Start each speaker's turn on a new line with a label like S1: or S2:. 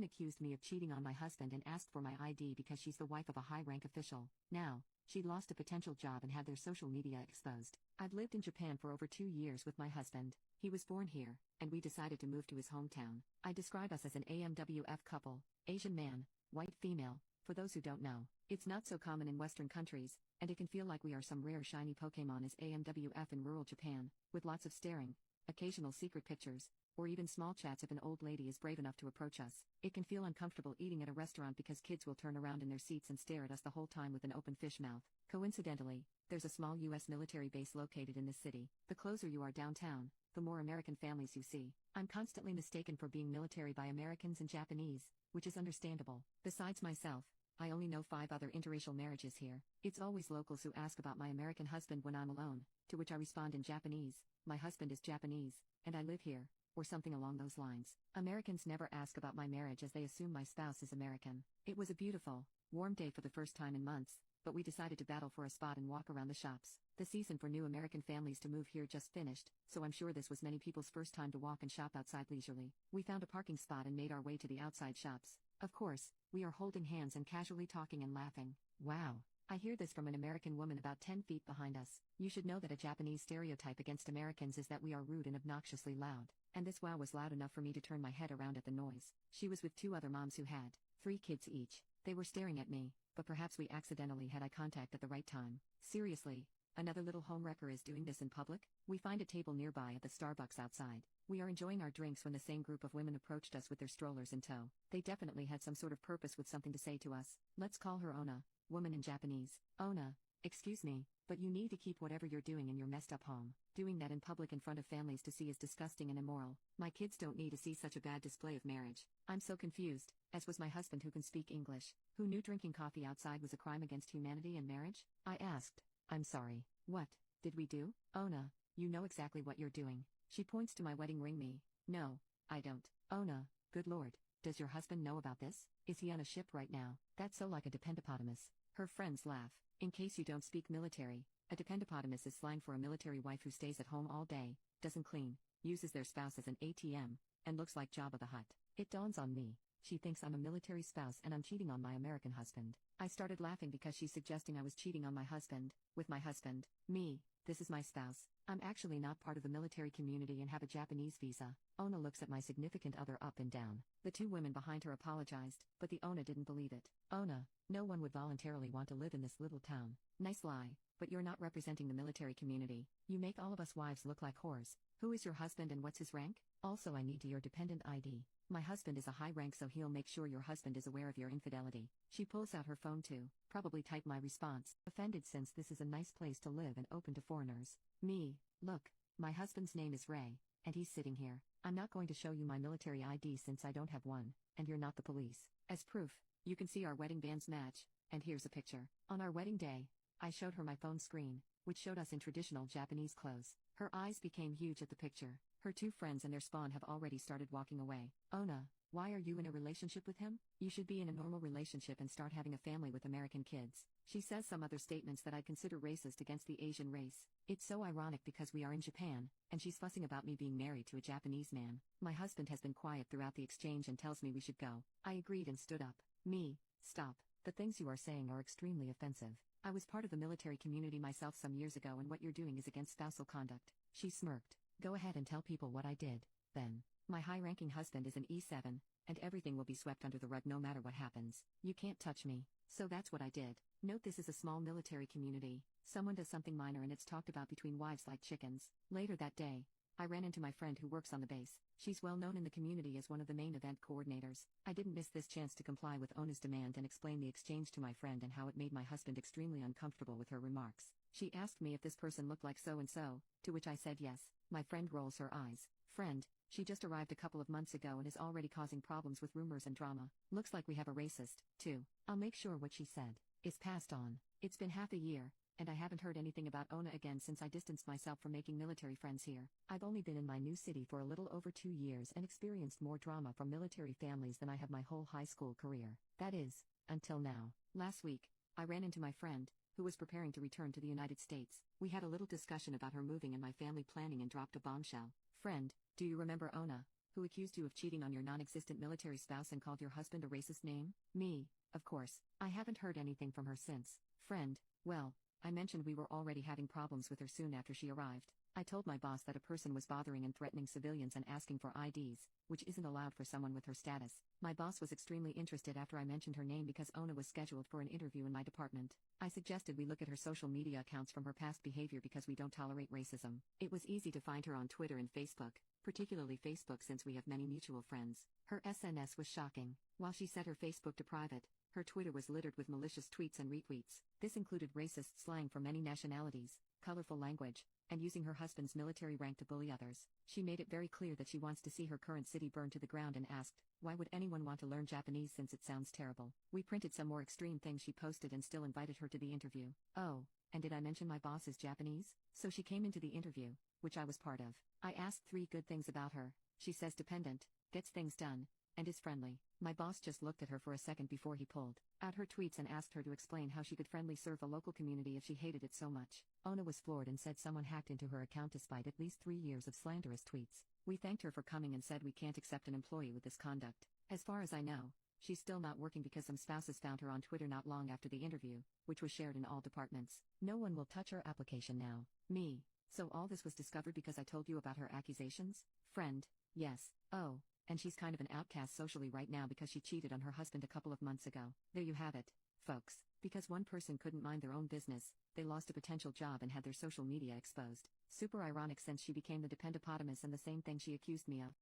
S1: accused me of cheating on my husband and asked for my ID because she's the wife of a high-rank official. Now, she'd lost a potential job and had their social media exposed. I've lived in Japan for over 2 years with my husband. He was born here, and we decided to move to his hometown. I describe us as an AMWF couple, Asian man, white female. For those who don't know, it's not so common in Western countries, and it can feel like we are some rare shiny Pokemon as AMWF in rural Japan, with lots of staring, occasional secret pictures, or even small chats if an old lady is brave enough to approach us. It can feel uncomfortable eating at a restaurant because kids will turn around in their seats and stare at us the whole time with an open fish mouth. Coincidentally, there's a small U.S. military base located in this city. The closer you are downtown, the more American families you see. I'm constantly mistaken for being military by Americans and Japanese, which is understandable. Besides myself, I only know 5 other interracial marriages here. It's always locals who ask about my American husband when I'm alone, to which I respond in Japanese, "My husband is Japanese, and I live here," or something along those lines. Americans never ask about my marriage as they assume my spouse is American. It was a beautiful, warm day for the first time in months, but we decided to battle for a spot and walk around the shops. The season for new American families to move here just finished, so I'm sure this was many people's first time to walk and shop outside leisurely. We found a parking spot and made our way to the outside shops. Of course, we are holding hands and casually talking and laughing. Wow. I hear this from an American woman about 10 feet behind us. You should know that a Japanese stereotype against Americans is that we are rude and obnoxiously loud. And this wow was loud enough for me to turn my head around at the noise. She was with 2 other moms who had 3 kids each. They were staring at me, but perhaps we accidentally had eye contact at the right time. Seriously, another little homewrecker is doing this in public? We find a table nearby at the Starbucks outside. We are enjoying our drinks when the same group of women approached us with their strollers in tow. They definitely had some sort of purpose with something to say to us. Let's call her Ona, woman in Japanese. Ona, excuse me, but you need to keep whatever you're doing in your messed up home. Doing that in public in front of families to see is disgusting and immoral. My kids don't need to see such a bad display of marriage. I'm so confused, as was my husband who can speak English. Who knew drinking coffee outside was a crime against humanity and marriage? I asked. I'm sorry. What did we do? Ona, you know exactly what you're doing. She points to my wedding ring. Me. No, I don't. Ona, good lord, does your husband know about this? Is he on a ship right now? That's so like a dependopotamus. Her friends laugh. In case you don't speak military, a dependopotamus is slang for a military wife who stays at home all day, doesn't clean, uses their spouse as an ATM, and looks like Jabba the Hutt. It dawns on me, she thinks I'm a military spouse and I'm cheating on my American husband. I started laughing because she's suggesting I was cheating on my husband, with my husband. Me, this is my spouse. I'm actually not part of the military community and have a Japanese visa. Ona looks at my significant other up and down. The 2 women behind her apologized, but the Ona didn't believe it. Ona, no one would voluntarily want to live in this little town. Nice lie. But you're not representing the military community. You make all of us wives look like whores. Who is your husband and what's his rank? Also, I need your dependent ID. My husband is a high rank, so he'll make sure your husband is aware of your infidelity. She pulls out her phone too. Probably type my response. Offended since this is a nice place to live and open to foreigners. Me, look, my husband's name is Ray, and he's sitting here. I'm not going to show you my military ID since I don't have one, and you're not the police. As proof, you can see our wedding bands match, and here's a picture. On our wedding day, I showed her my phone screen, which showed us in traditional Japanese clothes. Her eyes became huge at the picture. Her 2 friends and their spawn have already started walking away. Ona, why are you in a relationship with him? You should be in a normal relationship and start having a family with American kids. She says some other statements that I consider racist against the Asian race. It's so ironic because we are in Japan, and she's fussing about me being married to a Japanese man. My husband has been quiet throughout the exchange and tells me we should go. I agreed and stood up. Me, stop. The things you are saying are extremely offensive. I was part of the military community myself some years ago, and what you're doing is against spousal conduct. She smirked. Go ahead and tell people what I did, then. My high-ranking husband is an E7, and everything will be swept under the rug no matter what happens. You can't touch me. So that's what I did. Note this is a small military community. Someone does something minor and it's talked about between wives like chickens. Later that day, I ran into my friend who works on the base. She's well known in the community as one of the main event coordinators. I didn't miss this chance to comply with Ona's demand and explain the exchange to my friend and how it made my husband extremely uncomfortable with her remarks. She asked me if this person looked like so-and-so, to which I said yes. My friend rolls her eyes. Friend, she just arrived a couple of months ago and is already causing problems with rumors and drama. Looks like we have a racist, too. I'll make sure what she said is passed on. It's been half a year, and I haven't heard anything about Ona again since I distanced myself from making military friends here. I've only been in my new city for a little over 2 years and experienced more drama from military families than I have my whole high school career. That is, until now. Last week, I ran into my friend, who was preparing to return to the United States. We had a little discussion about her moving and my family planning and dropped a bombshell. Friend, do you remember Ona? Who accused you of cheating on your non-existent military spouse and called your husband a racist name? Me, of course. I haven't heard anything from her since. Friend, well, I mentioned we were already having problems with her soon after she arrived. I told my boss that a person was bothering and threatening civilians and asking for IDs, which isn't allowed for someone with her status. My boss was extremely interested after I mentioned her name because Ona was scheduled for an interview in my department. I suggested we look at her social media accounts from her past behavior because we don't tolerate racism. It was easy to find her on Twitter and Facebook, particularly Facebook since we have many mutual friends. Her SNS was shocking. While she set her Facebook to private, her Twitter was littered with malicious tweets and retweets. This included racist slang from many nationalities, colorful language, and using her husband's military rank to bully others. She made it very clear that she wants to see her current city burned to the ground and asked, why would anyone want to learn Japanese since it sounds terrible? We printed some more extreme things she posted and still invited her to the interview. Oh, and did I mention my boss is Japanese? So she came into the interview, which I was part of. I asked 3 good things about her. She says dependent, gets things done, and is friendly. My boss just looked at her for a second before he pulled out her tweets and asked her to explain how she could friendly serve the local community if she hated it so much. Ona was floored and said someone hacked into her account despite at least 3 years of slanderous tweets. We thanked her for coming and said we can't accept an employee with this conduct. As far as I know, she's still not working because some spouses found her on Twitter not long after the interview, which was shared in all departments. No one will touch her application now. Me. So all this was discovered because I told you about her accusations? Friend, yes. Oh. And she's kind of an outcast socially right now because she cheated on her husband a couple of months ago. There you have it, folks. Because one person couldn't mind their own business, they lost a potential job and had their social media exposed. Super ironic since she became the dependopotamus and the same thing she accused me of.